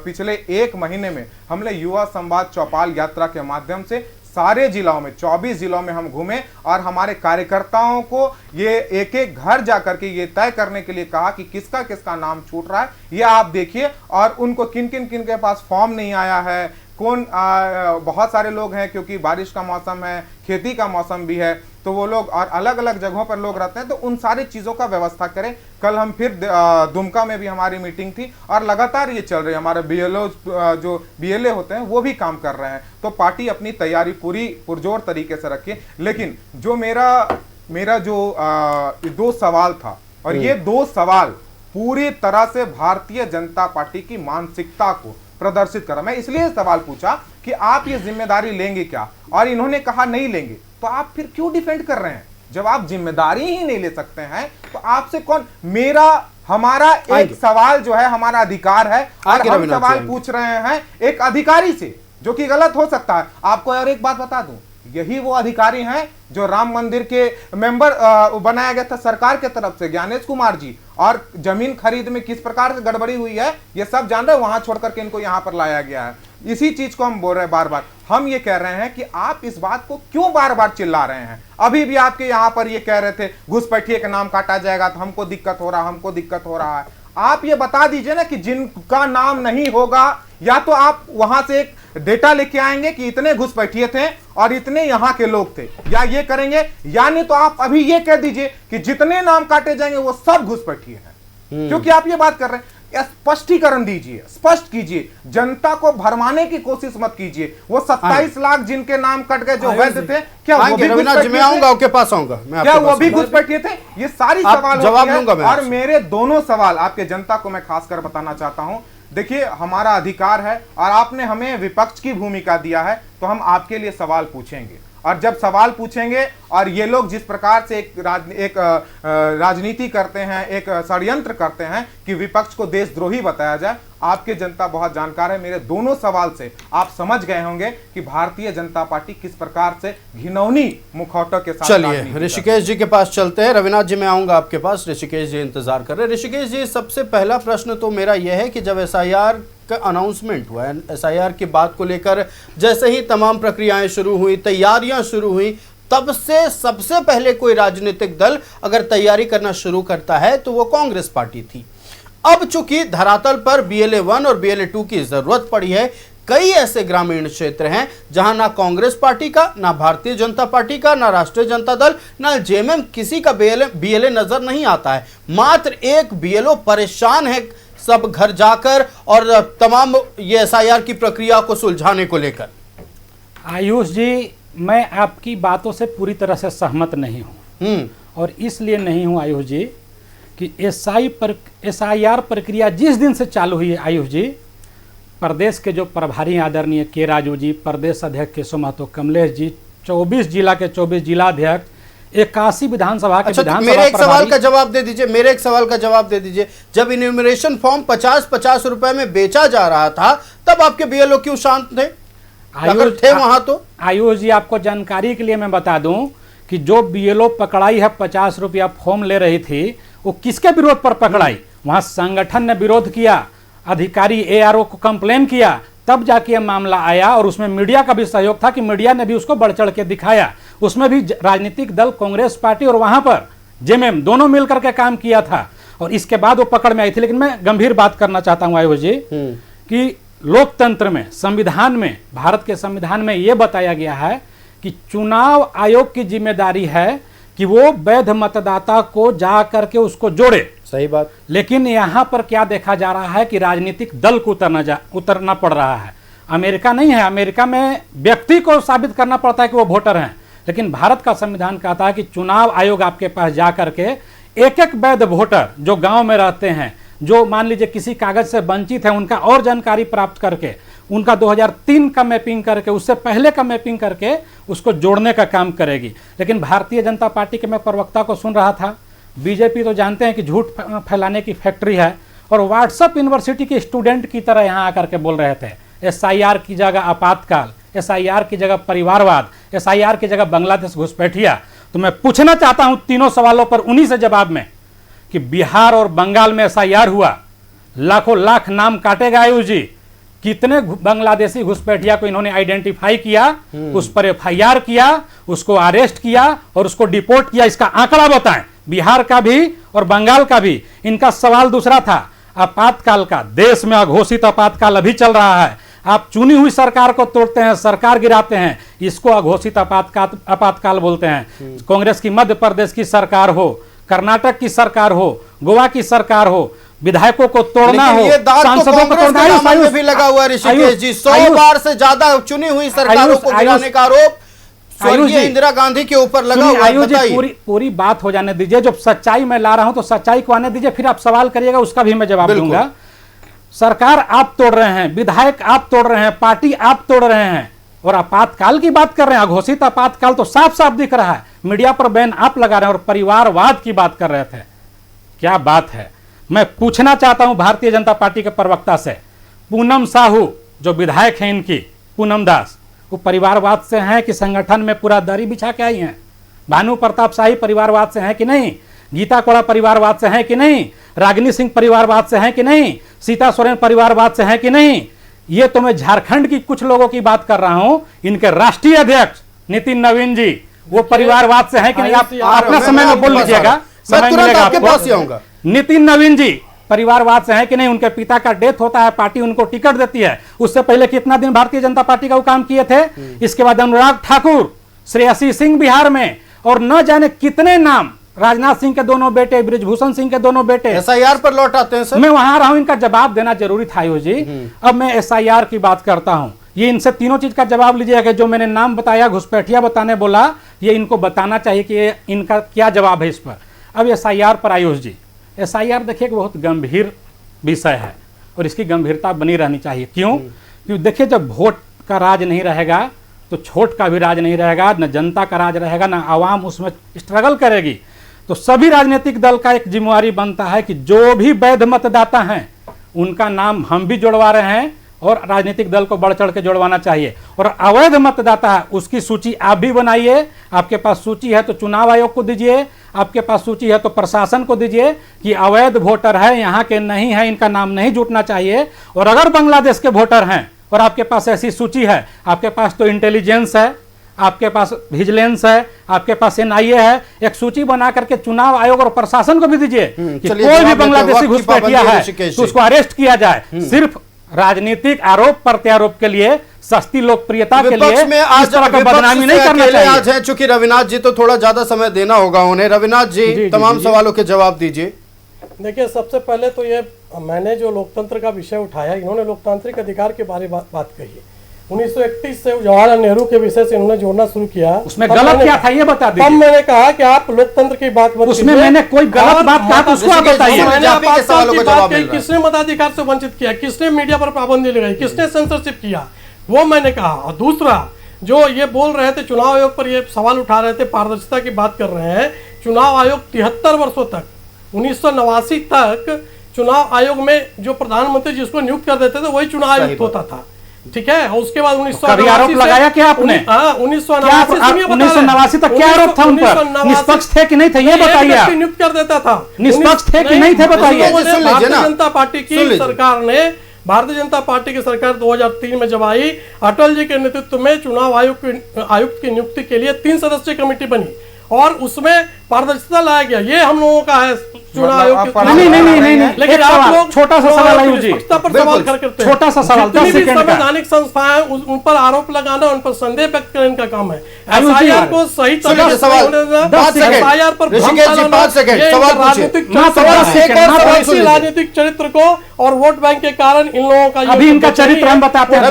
पिछले 1 महीने में हमने युवा संवाद चौपाल यात्रा के माध्यम से सारे जिलों में 24 जिलों में हम घूमे और हमारे कार्यकर्ताओं को ये एक घर जाकर के ये तय करने के लिए कहा कि किसका किसका नाम छूट रहा है, ये आप देखिए। और उनको किन के पास फॉर्म नहीं आया है, कौन बहुत सारे लोग हैं, क्योंकि बारिश का मौसम है, खेती का मौसम भी है, तो वो लोग और अलग अलग जगहों पर लोग रहते हैं, तो उन सारी चीज़ों का व्यवस्था करें। कल हम फिर दुमका में भी हमारी मीटिंग थी और लगातार ये चल रही है। हमारे BLO जो BLA होते हैं वो भी काम कर रहे हैं। तो पार्टी अपनी तैयारी पूरी पुरजोर तरीके से रखी। लेकिन जो मेरा जो 2 सवाल था, और ये 2 सवाल पूरी तरह से भारतीय जनता पार्टी की मानसिकता को प्रदर्शित करा। मैं इसलिए सवाल पूछा कि आप ये जिम्मेदारी लेंगे क्या, और इन्होंने कहा नहीं लेंगे, तो आप फिर क्यों डिफेंड कर रहे हैं? जब आप जिम्मेदारी ही नहीं ले सकते हैं तो आपसे कौन? हमारा एक सवाल जो है, हमारा अधिकार है और हम सवाल पूछ रहे हैं एक अधिकारी से, जो कि गलत हो सकता है। आपको और एक बात बता दूं, यही वो अधिकारी हैं जो राम मंदिर के मेंबर बनाया गया था सरकार के तरफ से, ज्ञानेश कुमार जी, और जमीन खरीद में किस प्रकार से गड़बड़ी हुई है ये सब जान रहे हैं। वहां छोड़कर के इनको यहां पर लाया गया है। इसी चीज को हम बोल रहे हैं बार बार। हम ये कह रहे हैं कि आप इस बात को क्यों बार बार चिल्ला रहे हैं? अभी भी आपके यहां पर ये कह रहे थे घुसपैठिए का नाम काटा जाएगा तो हमको दिक्कत हो रहा है। आप ये बता दीजिए ना कि जिनका नाम नहीं होगा, या तो आप वहां से एक डेटा लेके आएंगे कि इतने घुसपैठिए थे और इतने यहां के लोग थे, या ये करेंगे, या नहीं तो आप अभी ये कह दीजिए कि जितने नाम काटे जाएंगे वो सब घुसपैठिए हैं। क्योंकि आप ये बात कर रहे हैं, स्पष्टीकरण दीजिए, स्पष्ट कीजिए, जनता को भरमाने की कोशिश मत कीजिए। वो 27 लाख जिनके नाम कट गए जो वैध थे, क्या वो भी घुसपैठिए थे? ये सारी सवाल जवाब दूंगा मैं। और मेरे दोनों सवाल आपके जनता को मैं खासकर बताना चाहता हूं। देखिए, हमारा अधिकार है और आपने हमें विपक्ष की भूमिका दिया है, तो हम आपके लिए सवाल पूछेंगे। और जब सवाल पूछेंगे और ये लोग जिस प्रकार से एक राजनीति करते हैं, एक षड्यंत्र करते हैं कि विपक्ष को देशद्रोही बताया जाए, आपके जनता बहुत जानकार है। मेरे दोनों सवाल से आप समझ गए होंगे कि भारतीय जनता पार्टी किस प्रकार से घिनौनी मुखौटों के साथ। चलिए, ऋषिकेश जी के पास चलते हैं। रविनाथ जी, मैं आऊंगा आपके पास। ऋषिकेश जी इंतजार कर रहे हैं। ऋषिकेश जी, सबसे पहला प्रश्न तो मेरा यह है कि जब SIR का अनाउंसमेंट हुआ, SIR की बात को लेकर जैसे ही तमाम प्रक्रियाएं शुरू हुई, तैयारियां शुरू हुई, तब से सबसे पहले कोई राजनीतिक दल अगर तैयारी करना शुरू करता है तो वो कांग्रेस पार्टी थी। अब चूंकि धरातल पर BLA 1 और BLA 2 की जरूरत पड़ी है, कई ऐसे ग्रामीण क्षेत्र हैं जहां ना कांग्रेस पार्टी का, ना भारतीय जनता पार्टी का, ना राष्ट्रीय जनता दल, ना JMM किसी का BLA नजर नहीं आता है। मात्र एक BLO परेशान है सब घर जाकर और तमाम ये SIR की प्रक्रिया को सुलझाने को लेकर। आयुष जी, मैं आपकी बातों से पूरी तरह से सहमत नहीं हूँ, और इसलिए नहीं हूँ आयुष जी कि SIR प्रक्रिया जिस दिन से चालू हुई है आयुष जी, प्रदेश के जो प्रभारी आदरणीय K. राजू जी, प्रदेश अध्यक्ष केशव महतो, कमलेश जी, 24 जिला के 24 जिलाध्यक्ष, 81 विधानसभा के अच्छा, तो विधानसभा मेरे एक सवाल प्रभारी। का जवाब दे दीजिए, मेरे एक सवाल का जवाब दे दीजिए। जब इन्यूमरेशन फॉर्म 50-50 रुपए में बेचा जा रहा था, तब आपके बीएलओ क्यों शांत थे? अगर थे वहां तो आयुष जी, आपको जानकारी के लिए मैं बता दूं कि जो बीएलओ पकड़ाई है 50 रुपया फॉर्म ले रही थी, वो किसके विरोध पर पकड़ाई? वहां संगठन ने विरोध किया, अधिकारी एआरओ को कंप्लेन किया, तब जाके यह मामला आया। और उसमें मीडिया का भी सहयोग था कि मीडिया ने भी उसको बढ़ चढ़ के दिखाया। उसमें भी राजनीतिक दल कांग्रेस पार्टी और वहां पर जेएमएम दोनों मिलकर के काम किया था, और इसके बाद वो पकड़ में आई थी। लेकिन मैं गंभीर बात करना चाहता हूं आयुष जी कि लोकतंत्र में, संविधान में, भारत के संविधान में यह बताया गया है कि चुनाव आयोग की जिम्मेदारी है कि वो वैध मतदाता को जा करके उसको जोड़े। सही बात। लेकिन यहां पर क्या देखा जा रहा है कि राजनीतिक दल को उतरना पड़ रहा है। अमेरिका नहीं है, अमेरिका में व्यक्ति को साबित करना पड़ता है कि वो वोटर हैं, लेकिन भारत का संविधान कहता है कि चुनाव आयोग आपके पास जा करके एक एक वैध वोटर जो गांव में रहते हैं, जो मान लीजिए किसी कागज से वंचित है, उनका और जानकारी प्राप्त करके, उनका 2003 का मैपिंग करके, उससे पहले का मैपिंग करके उसको जोड़ने का काम करेगी। लेकिन भारतीय जनता पार्टी के मैं प्रवक्ता को सुन रहा था, बीजेपी तो जानते हैं कि झूठ फैलाने की फैक्ट्री है, और व्हाट्सएप यूनिवर्सिटी के स्टूडेंट की तरह यहाँ आकर के बोल रहे थे एसआईआर की जगह आपातकाल, एसआईआर की जगह परिवारवाद, एसआईआर की जगह बांग्लादेश घुसपैठिया। तो मैं पूछना चाहता हूं तीनों सवालों पर उन्हीं से जवाब में कि बिहार और बंगाल में एसआईआर हुआ, लाखों लाख नाम काटे गए आयुष जी, कितने बांग्लादेशी घुसपैठिया को इन्होंने आइडेंटिफाई किया, उस पर एफआईआर किया, उसको अरेस्ट किया और उसको डिपोर्ट किया, इसका आंकड़ा बताएं, बिहार का भी और बंगाल का भी। इनका सवाल दूसरा था आपातकाल का, देश में अघोषित आपातकाल अभी चल रहा है, आप चुनी हुई सरकार को तोड़ते हैं, सरकार गिराते हैं, इसको अघोषित आपातकाल बोलते हैं। कांग्रेस की मध्य प्रदेश की सरकार हो, कर्नाटक की सरकार हो, गोवा की सरकार हो, विधायकों को तोड़ना हो, ये दाग तो सांसदों को कांग्रेस तोड़ना के हो। दामन में भी लगा हुआ है ऋषिकेश जी। 100 बार से ज्यादा चुनी हुई सरकारों को गिराने का आरोप स्वर्गीय इंदिरा गांधी के ऊपर लगा हुआ है। बताइए, पूरी बात हो जाने दीजिए, जब सच्चाई मैं ला रहा हूं तो सच्चाई को आने दीजिए, फिर आप सवाल करिएगा, उसका भी मैं जवाब दूंगा। सरकार आप तोड़ रहे हैं, विधायक आप तोड़ रहे हैं, पार्टी आप तोड़ रहे हैं, और आपातकाल की बात कर रहे हैं। अघोषित आपातकाल तो साफ साफ दिख रहा है, मीडिया पर बैन आप लगा रहे हैं, और परिवारवाद की बात कर रहे थे। क्या बात है। मैं पूछना चाहता हूं भारतीय जनता पार्टी के प्रवक्ता से, पूनम साहू जो विधायक हैं इनकी, पूनम दास, वो परिवारवाद से हैं कि संगठन में पूरा दरी बिछा के आई हैं? भानु प्रताप शाही परिवारवाद से हैं कि नहीं? गीता कोड़ा परिवारवाद से हैं कि नहीं? रागिनी सिंह परिवारवाद से हैं कि नहीं? सीता सोरेन परिवारवाद से हैं कि नहीं? ये तो मैं झारखंड की कुछ लोगों की बात कर रहा हूं। इनके राष्ट्रीय अध्यक्ष नितिन नवीन जी वो परिवारवाद से हैं कि नहीं? आप अपना समय में बोल लीजिएगा, समय मिलेगा आपको। नितिन नवीन जी परिवारवाद से हैं कि नहीं? उनके पिता का डेथ होता है, पार्टी उनको टिकट देती है। उससे पहले कितना दिन भारतीय जनता पार्टी का वो काम किए थे? इसके बाद अनुराग ठाकुर, श्रेयसी सिंह बिहार में, और न जाने कितने नाम, राजनाथ सिंह के दोनों बेटे, ब्रिजभूषण सिंह के दोनों बेटे। एसआईआर पर लौट आते हैं सर। मैं वहां आ रहा हूं, इनका जवाब देना जरूरी था आयुष जी। अब मैं एसआईआर की बात करता हूं, ये इनसे तीनों चीज का जवाब लीजिएगा। जो मैंने नाम बताया, घुसपैठिया बताने बोला, ये इनको बताना चाहिए कि इनका क्या जवाब है इस पर। अब एसआईआर पर आयुष जी, एसआईआर देखिए एक बहुत गंभीर विषय है और इसकी गंभीरता बनी रहनी चाहिए। क्यों? क्योंकि देखिए जब वोट का राज नहीं रहेगा तो छोट का भी राज नहीं रहेगा, न जनता का राज रहेगा, न आवाम उसमें स्ट्रगल करेगी। तो सभी राजनीतिक दल का एक जिम्मेवारी बनता है कि जो भी वैध मतदाता हैं उनका नाम हम भी जुड़वा रहे हैं और राजनीतिक दल को बढ़ चढ़ के जुड़वाना चाहिए। और अवैध मतदाता है उसकी सूची आप भी बनाइए। आपके पास सूची है तो चुनाव आयोग को दीजिए, आपके पास सूची है तो प्रशासन को दीजिए कि अवैध वोटर है, यहाँ के नहीं है, इनका नाम नहीं जुटना चाहिए। और अगर बांग्लादेश के वोटर हैं और आपके पास ऐसी सूची है, आपके पास तो इंटेलिजेंस है, आपके पास विजिलेंस है, आपके पास एनआईए है, एक सूची बना करके चुनाव आयोग और प्रशासन को भी दीजिए कि कोई भी बांग्लादेशी घुसपैठिया है तो उसको अरेस्ट किया जाए। सिर्फ राजनीतिक आरोप प्रत्यारोप के लिए, सस्ती लोकप्रियता के लिए इस तरह का बदनामी नहीं करना चाहिए। आज है चूंकि रविनाथ जी तो थोड़ा ज्यादा समय देना होगा उन्हें। रविनाथ जी तमाम सवालों के जवाब दीजिए। देखिए, सबसे पहले तो ये मैंने जो लोकतंत्र का विषय उठाया, इन्होंने लोकतांत्रिक अधिकार के बारे में बात कही। 1931 से जवाहरलाल नेहरू के विषय से इन्होंने जोड़ना शुरू किया। उसमें गलत क्या था ये बता दीजिए। तब मैंने कहा कि आप लोकतंत्र की बात मत उसमें मैंने कोई गलत बात कहा तो उसको आप बताइए। मैंने आपातकाल की बात कही, किसने मताधिकार से वंचित किया, किसने मीडिया पर पाबंदी लगाई, किसने सेंसरशिप किया, वो मैंने कहा। और दूसरा, जो ये बोल रहे थे चुनाव आयोग पर ये सवाल उठा रहे थे, पारदर्शिता की बात कर रहे हैं। चुनाव आयोग 73 वर्षों तक 1989 तक चुनाव आयोग में जो प्रधानमंत्री जिसको नियुक्त कर देते थे वही चुनाव आयुक्त होता था, ठीक है। और उसके बाद 1989 आरोप लगाया क्या आपने? 1989 तक क्या आरोप था उन पर? निष्पक्ष थे कि नहीं थे ये बताइए आप। नियुक्त कर देता था, निष्पक्ष थे कि नहीं थे बताइए। भारतीय जनता पार्टी की सरकार ने, भारतीय जनता पार्टी की सरकार 2003 में जब आई, अटल जी के नेतृत्व में चुनाव आयुक्त की नियुक्ति के लिए 3 सदस्यीय कमेटी बनी और उसमें पारदर्शिता लाया गया। ये हम लोगों का है चुनाव आयोग। नहीं, लेकिन आप लोग छोटा सा सवाल आयुष जी, पर सवाल करते हैं। छोटा सा सवाल, 10 सेकंड का। संवैधानिक संस्थाएं उन पर आरोप लगाना, उन पर संदेह व्यक्त करने का काम है। एसआईआर को सही तरीके से एसआईआर पर राजनीतिक चरित्र को और वोट बैंक के कारण इन लोगों का अभी इनका चरित्र हम बताते हैं।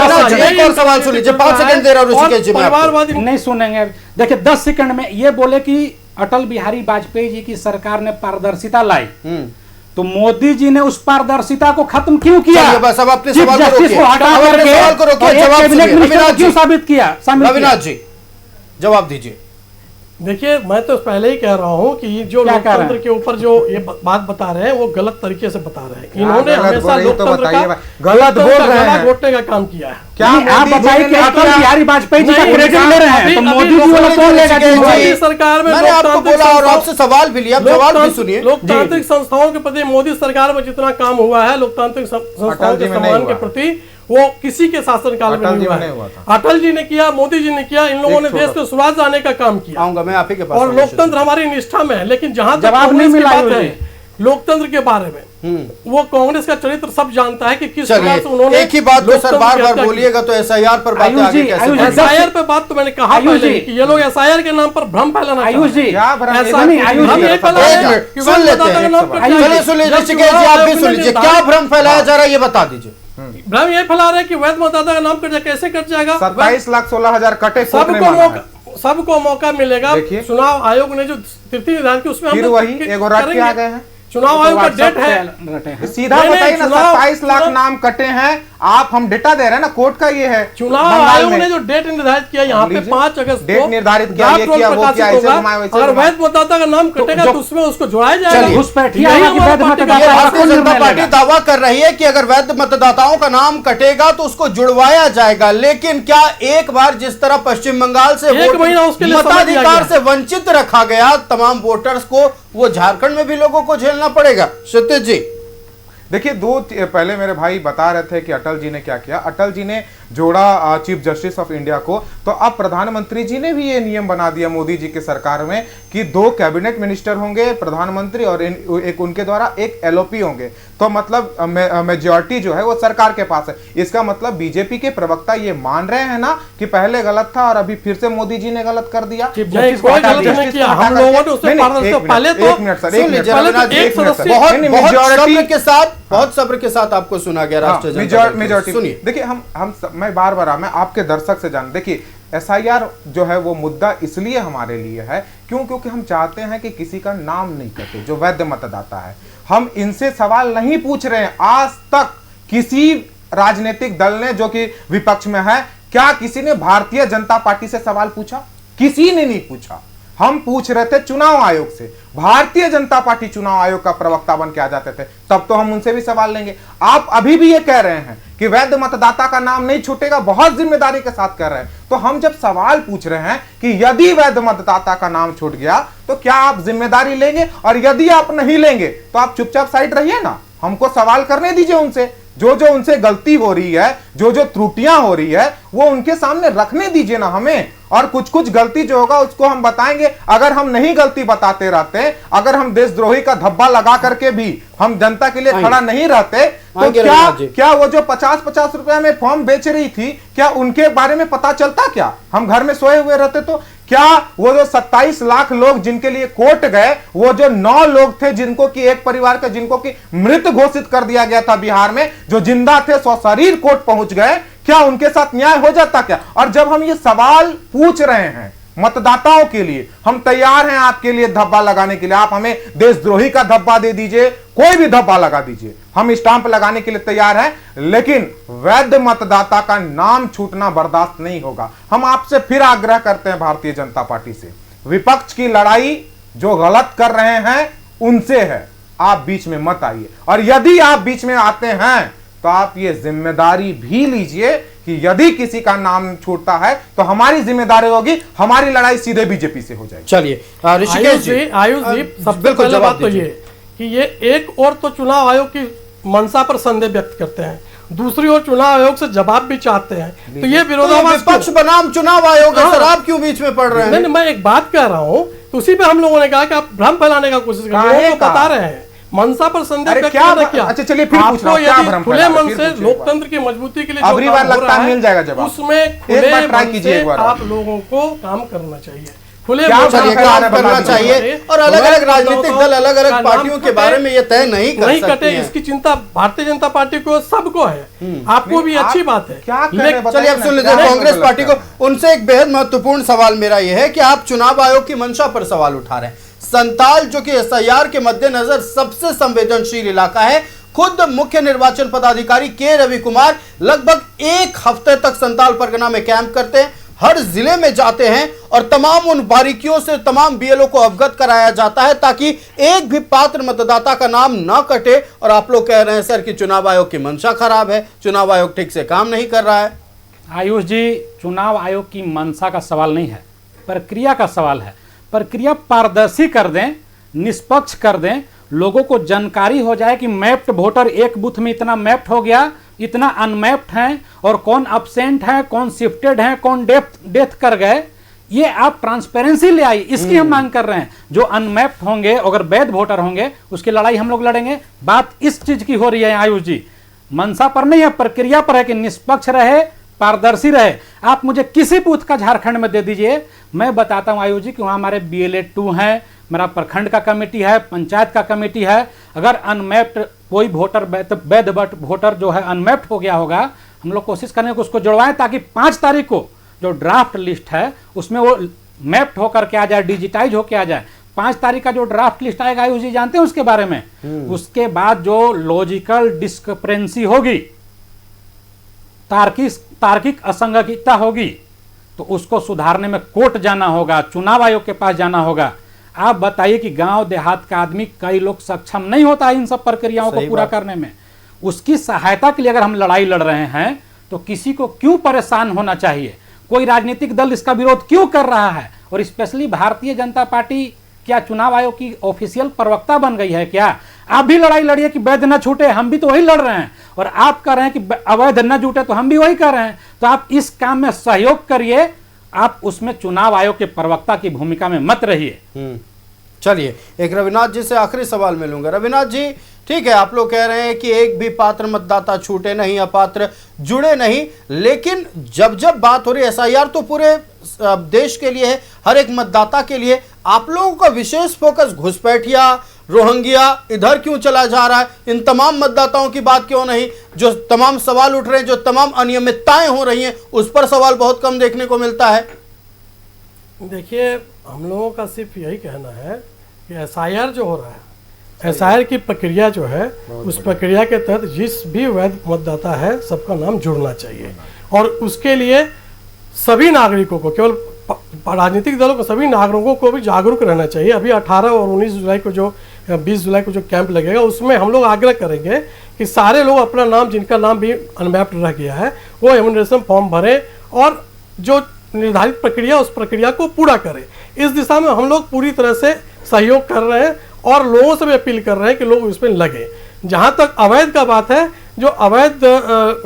एक और सवाल सुन लीजिए, 5 सेकंड दे रहा हूं ऋषिकेश जी। परिवारवादी नहीं सुनेंगे। देखिए 10 सेकंड में ये बोले कि अटल बिहारी वाजपेयी जी की सरकार ने पारदर्शिता लाई, तो मोदी जी ने उस पारदर्शिता को खत्म क्यों किया? बस अब अपने सवाल को रोकिए, सवाल को रोकिए, जवाब क्यों साबित किया? रविनाथ जी जवाब दीजिए। देखिए मैं तो पहले ही कह रहा हूं कि जो लोकतंत्र के ऊपर जो ये बात बता रहे हैं वो गलत तरीके से बता रहे हैं। इन्होंने हमेशा लोकतंत्र का गलत बोल रहे हैं, घोटने का काम किया है। क्या आप बताइए कि अटल बिहारी वाजपेयी जी का क्रेडिट ले रहे हैं तो मोदी जी वाला कौन लेगा? मोदी सरकार में मैंने आपको बोला और आपसे सवाल भी लिया, जवाब भी सुनिए। लोकतांत्रिक संस्थाओं के प्रति मोदी सरकार में जितना काम हुआ है लोकतांत्रिक संस्थाओं के सम्मान के प्रति वो किसी के शासनकाल में नहीं हुआ था। अटल जी ने किया, मोदी जी ने किया, इन लोगों ने देश को सुराज लाने का काम किया। आऊंगा मैं आप ही के पास। और लोकतंत्र हमारी निष्ठा में है। लेकिन जहां तक जवाब नहीं मिला लोकतंत्र के बारे में, वो कांग्रेस का चरित्र सब जानता है कि किस प्रकार से उन्होंने एक ही बात को सर बार बार बोलिएगा तो एसआईआर पर बात आगे कैसे? एसआईआर पे बात तो मैंने कहा पहले कि ये लोग एसआईआर के नाम पर भ्रम फैलाना आयुष जी, सुन लीजिए ऋषिकेश जी, आप भी सुन लीजिए, क्या भ्रम फैलाया जा रहा है ये बता दीजिए। भ्रम ये फैला रहे हैं कि वैध मतदाता का नाम कट जाए, कैसे कट जाएगा? 27,16,000 कटे। सबको मौका मिलेगा। चुनाव आयोग ने जो तिथि निर्धारित की उसमें फिर वही एक रट के आ गए हैं। चुनाव आयोग का डेट है, सीधा बताइए ना, 27 लाख नाम कटे हैं। आप हम डेटा दे रहे हैं ना, कोर्ट का ये है। चुनाव आयोग ने जो डेट निर्धारित किया यहाँ पे 5 अगस्त डेट निर्धारित किया, ये किया, वो किया, ऐसे घुमाए वैसे। अगर वैध मतदाता का नाम कटेगा तो उसमें उसको जोड़ा जाएगा। भारतीय जनता पार्टी दावा कर रही है कि अगर वैध मतदाताओं का नाम कटेगा तो उसको जुड़वाया जाएगा, लेकिन क्या एक बार जिस तरह पश्चिम बंगाल से मताधिकार से वंचित रखा गया तमाम वोटर्स को, वो झारखंड में भी लोगों को झेलना पड़ेगा? क्षितिज जी देखिए, पहले मेरे भाई बता रहे थे कि अटल जी ने क्या किया। अटल जी ने जोड़ा चीफ जस्टिस ऑफ इंडिया को, तो अब प्रधानमंत्री जी ने भी ये नियम बना दिया मोदी जी की सरकार में कि 2 कैबिनेट मिनिस्टर होंगे, प्रधानमंत्री और एक उनके द्वारा एक एलओपी होंगे। तो मतलब मेजॉरिटी जो है वो सरकार के पास है। इसका मतलब बीजेपी के प्रवक्ता ये मान रहे हैं ना कि पहले गलत था और अभी फिर से मोदी जी ने गलत कर दिया। बहुत सब्र के साथ आपको सुना गया राष्ट्रीय मेजॉरिटी। देखिए मैं बार मैं आपके दर्शक से जान, देखिए एसआईआर जो है वो मुद्दा इसलिए हमारे लिए है क्योंकि हम चाहते हैं कि किसी का नाम नहीं कटे जो वैध मतदाता है। हम इनसे सवाल नहीं पूछ रहे हैं। आज तक किसी राजनीतिक दल ने जो कि विपक्ष में है, क्या किसी ने भारतीय जनता पार्टी से सवाल पूछा? किसी ने नहीं पूछा। हम पूछ रहे थे चुनाव आयोग से। भारतीय जनता पार्टी चुनाव आयोग का प्रवक्ता बन के आ जाते थे, तब तो हम उनसे भी सवाल लेंगे। आप अभी भी ये कह रहे हैं कि वैध मतदाता का नाम नहीं छूटेगा, बहुत जिम्मेदारी के साथ कर रहे हैं। तो हम जब सवाल पूछ रहे हैं कि यदि वैध मतदाता का नाम छूट गया तो क्या आप जिम्मेदारी लेंगे, और यदि आप नहीं लेंगे तो आप चुपचाप साइड रहिए ना, हमको सवाल करने दीजिए उनसे। जो उनसे गलती हो रही है, जो त्रुटियां हो रही है, वो उनके सामने रखने दीजिए ना हमें। और कुछ गलती जो होगा उसको हम बताएंगे। अगर हम नहीं गलती बताते रहते, अगर हम देशद्रोही का धब्बा लगा करके भी हम जनता के लिए खड़ा नहीं रहते, तो क्या वो जो 50-50 रुपए में फॉर्म बेच रही थी, क्या उनके बारे में पता चलता? क्या हम घर में सोए हुए रहते? तो क्या वो जो 27 लाख लोग जिनके लिए कोर्ट गए, वो जो 9 लोग थे जिनको कि एक परिवार के जिनको कि मृत घोषित कर दिया गया था बिहार में, जो जिंदा थे सशरीर कोर्ट पहुंच गए, क्या उनके साथ न्याय हो जाता क्या? और जब हम ये सवाल पूछ रहे हैं मतदाताओं के लिए हम तैयार हैं, आपके लिए धब्बा लगाने के लिए। आप हमें देशद्रोही का धब्बा दे दीजिए, कोई भी धब्बा लगा दीजिए, हम स्टांप लगाने के लिए तैयार हैं, लेकिन वैध मतदाता का नाम छूटना बर्दाश्त नहीं होगा। हम आपसे फिर आग्रह करते हैं भारतीय जनता पार्टी से, विपक्ष की लड़ाई जो गलत कर रहे हैं उनसे है, आप बीच में मत आइए। और यदि आप बीच में आते हैं तो आप ये जिम्मेदारी भी लीजिए कि यदि किसी का नाम छूटता है तो हमारी जिम्मेदारी होगी, हमारी लड़ाई सीधे बीजेपी से हो जाएगी। चलिए ऋषिकेश जी, आयुष जी, सबसे पहले बात तो ये कि ये एक और तो चुनाव आयोग की मंशा पर संदेह व्यक्त करते हैं, दूसरी ओर चुनाव आयोग से जवाब भी चाहते हैं, तो ये विरोधाभास विपक्ष बनाम चुनाव आयोग है सर, आप क्यों बीच में पड़ रहे हैं? नहीं, मैं एक बात कह रहा हूँ, तो उसी पे हम लोगों ने कहा कि आप भ्रम फैलाने का कोशिश कर रहे हैं, बता रहे हैं मंशा पर संदेह व्यक्त करना क्या? अच्छा चलिए फिर पूछ रहा हूं, क्या भ्रम खुले मन से लोकतंत्र की मजबूती के लिए अगली बार लगता है मिल जाएगा जवाब, उसमें खुले मन से आप लोगों को काम करना चाहिए, खुले काम करना चाहिए। और अलग अलग राजनीतिक दल अलग अलग पार्टियों के बारे में ये तय नहीं कर सकते हैं। इसकी चिंता भारतीय जनता पार्टी को, सबको है, आपको भी अच्छी बात है। चलिए अब सुन लीजिए कांग्रेस पार्टी को। उनसे एक बेहद महत्वपूर्ण सवाल मेरा यह है कि आप चुनाव आयोग की मंशा पर सवाल उठा रहे हैं। संताल जो कि एसआईआर के मद्देनजर सबसे संवेदनशील इलाका है, खुद मुख्य निर्वाचन पदाधिकारी के रवि कुमार लगभग एक हफ्ते तक संताल परगना में कैंप करते हैं, हर जिले में जाते हैं और तमाम उन बारीकियों से तमाम बीएलओ को अवगत कराया जाता है ताकि एक भी पात्र मतदाता का नाम ना कटे। और आप लोग कह रहे हैं सर कि चुनाव आयोग की मंशा खराब है, चुनाव आयोग ठीक से काम नहीं कर रहा है। आयुष जी, चुनाव आयोग की मंशा का सवाल नहीं है, प्रक्रिया का सवाल है। प्रक्रिया पारदर्शी कर दें, निष्पक्ष कर दें, लोगों को जानकारी हो जाए कि मैप्ड वोटर एक बूथ में इतना मैप्ड हो गया, इतना अनमैप्ड हैं, और कौन अब्सेंट है, कौन शिफ्टेड है, कौन डेथ कर गए, ये आप ट्रांसपेरेंसी ले आई, इसकी हम मांग कर रहे हैं। जो अनमैप्ड होंगे, अगर वैध वोटर होंगे, उसकी लड़ाई हम लोग लड़ेंगे। बात इस चीज की हो रही है आयुष जी, मंशा पर नहीं है, प्रक्रिया पर है कि निष्पक्ष रहे, पारदर्शी रहे। आप मुझे किसी बूथ का झारखंड में दे दीजिए, मैं बताता हूं आयुष जी कि वहां हमारे BLA 2 है, मेरा प्रखंड का कमेटी है, पंचायत का कमेटी है। अगर अनमैप्ड कोई वोटर, वैध वोटर जो है अनमैप्ड हो गया होगा, हम लोग कोशिश करेंगे कि उसको जुड़वाएं ताकि 5 तारीख को जो ड्राफ्ट लिस्ट है उसमें वो मैप्ड होकर के आ जाए, डिजिटाइज होकर आ जाए। 5 तारीख का जो ड्राफ्ट लिस्ट आएगा आयुष जी जानते हैं उसके बारे में, उसके बाद जो लॉजिकल डिस्क्रिपेंसी होगी, तार्किक असंगतता होगी, तो उसको सुधारने में कोर्ट जाना होगा, चुनाव आयोग के पास जाना होगा। आप बताइए कि गांव देहात का आदमी, कई लोग सक्षम नहीं होता इन सब प्रक्रियाओं को पूरा करने में। उसकी सहायता के लिए अगर हम लड़ाई लड़ रहे हैं तो किसी को क्यों परेशान होना चाहिए? कोई राजनीतिक दल इसका विरोध क्यों कर रहा है? और स्पेशली भारतीय जनता पार्टी क्या चुनाव आयोग की ऑफिशियल प्रवक्ता बन गई है क्या? आप भी लड़ाई लड़िए कि वैध न छूटे, हम भी तो वही लड़ रहे हैं, और आप कह रहे हैं कि अवैध न छूटे, तो हम भी वही कर रहे हैं। तो आप इस काम में सहयोग करिए, आप उसमें चुनाव आयोग के प्रवक्ता की भूमिका में मत रहिए। चलिए एक रविनाथ जी से आखिरी सवाल मिलूंगा। रविनाथ जी, ठीक है, आप लोग कह रहे हैं कि एक भी पात्र मतदाता छूटे नहीं, अपात्र जुड़े नहीं, लेकिन जब जब बात हो रही है एसआईआर तो पूरे देश के लिए है, हर एक मतदाता के लिए, आप लोगों का विशेष फोकस घुसपैठिया, रोहिंग्या इधर क्यों चला जा रहा है? इन तमाम मतदाताओं की बात क्यों नहीं? जो तमाम सवाल उठ रहे हैं, जो तमाम अनियमितताएं हो रही हैं, उस पर सवाल बहुत कम देखने को मिलता है। देखिए, हम लोगों का सिर्फ यही कहना है कि एसआईआर जो हो रहा है, एसआईआर की प्रक्रिया जो है, उस प्रक्रिया के तहत जिस भी वैध मतदाता है सबका नाम जुड़ना चाहिए, और उसके लिए सभी नागरिकों को, केवल राजनीतिक दलों को, सभी नागरिकों को भी जागरूक रहना चाहिए। अभी 18 और 19 जुलाई को जो 20 जुलाई को जो कैंप लगेगा, उसमें हम लोग आग्रह करेंगे कि सारे लोग अपना नाम, जिनका नाम भी अनमैप्ड रह गया है, वो एनुमरेशन फॉर्म भरें और जो निर्धारित प्रक्रिया, उस प्रक्रिया को पूरा करें। इस दिशा में हम लोग पूरी तरह से सहयोग कर रहे हैं और लोगों से भी अपील कर रहे हैं कि लोग उसमें लगे। जहां तक अवैध का बात है, जो अवैध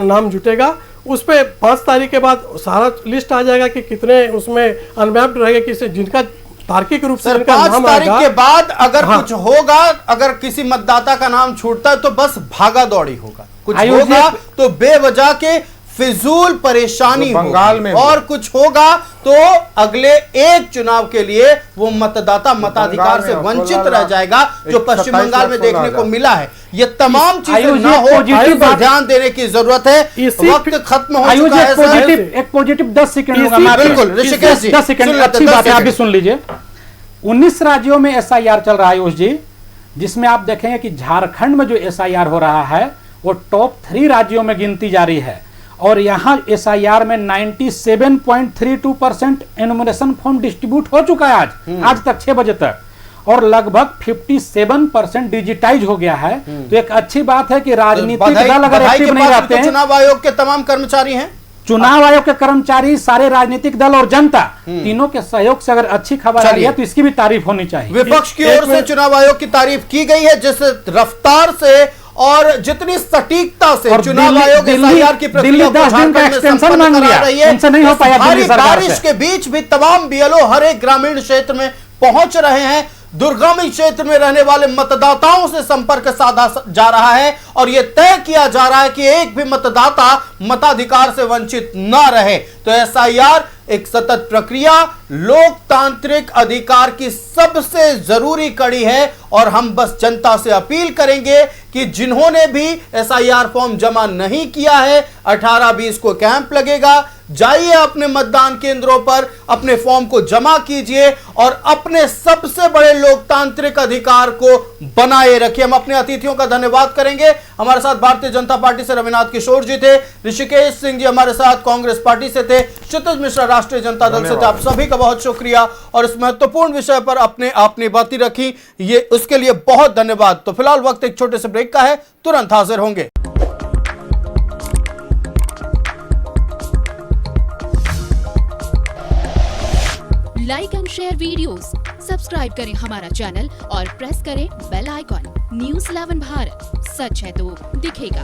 नाम जुटेगा उस पर 5 तारीख के बाद सारा लिस्ट आ जाएगा कि कितने उसमें अनमैप्ड रहेगा, किसी जिनका तार्किक रूप से 5 तारीख के बाद अगर कुछ होगा, अगर किसी मतदाता का नाम छूटता है तो बस भागा दौड़ी होगा, कुछ होगा तो बेवजह के फिजूल परेशानी जो बंगाल में और कुछ होगा तो अगले एक चुनाव के लिए वो मतदाता मताधिकार से वंचित रह जाएगा, जो पश्चिम बंगाल में देखने को मिला है। ये तमाम चीजें ना हो, इस पर ध्यान देने की जरूरत है। वक्त खत्म हो चुका है सर। एक पॉजिटिव 10 सेकंड बिल्कुल ऋषिकेश जी, 10 सेकंड अच्छी बात है, आप भी सुन लीजिए। 19 राज्यों में SIR चल रहा है आयुष जी, जिसमें आप देखेंगे कि झारखंड में जो SIR हो रहा है वो टॉप 3 राज्यों में गिनती जा रही है, और यहाँ SIR में 97.32% एनुमरेशन फॉर्म डिस्ट्रीब्यूट हो चुका है आज तक 6 बजे तक, और लगभग 57% डिजिटाइज हो गया है। तो एक अच्छी बात है कि राजनीतिक दल अगर एक्टिव नहीं रहते हैं, चुनाव आयोग के तमाम कर्मचारी हैं, चुनाव आयोग के कर्मचारी, सारे राजनीतिक दल और जनता, तीनों के सहयोग से अगर अच्छी खबर आई है तो इसकी भी तारीफ होनी चाहिए। विपक्ष की ओर से चुनाव आयोग की तारीफ की गई है, जिस रफ्तार से और जितनी सटीकता से चुनाव आयोग SIR की प्रक्रिया को झारखंड में संपन्न करा रही है, उनसे नहीं हो पाया। भारी बारिश के बीच भी तमाम BLO हर एक ग्रामीण क्षेत्र में पहुंच रहे हैं, दुर्गम क्षेत्र में रहने वाले मतदाताओं से संपर्क साधा जा रहा है, और यह तय किया जा रहा है कि एक भी मतदाता मताधिकार से वंचित न रहे। तो SIR एक सतत प्रक्रिया लोकतांत्रिक अधिकार की सबसे जरूरी कड़ी है, और हम बस जनता से अपील करेंगे कि जिन्होंने भी SIR फॉर्म जमा नहीं किया है, 18-20 को कैंप लगेगा, जाइए अपने मतदान केंद्रों पर, अपने फॉर्म को जमा कीजिए और अपने सबसे बड़े लोकतांत्रिक अधिकार को बनाए रखिए। हम अपने अतिथियों का धन्यवाद करेंगे। हमारे साथ भारतीय जनता पार्टी से रविनाथ किशोर जी थे, ऋषिकेश सिंह जी हमारे साथ कांग्रेस पार्टी से थे, क्षितिज मिश्रा राष्ट्रीय जनता दल से थे। आप सभी का बहुत शुक्रिया, और इस महत्वपूर्ण विषय पर अपनी बातें रखी, ये उसके लिए बहुत धन्यवाद। तो फिलहाल वक्त एक छोटे से ब्रेक का है, तुरंत हाजिर होंगे। Like and share videos, subscribe करें हमारा चैनल और प्रेस करें बेल आइकॉन। News 11 भारत, सच है तो दिखेगा।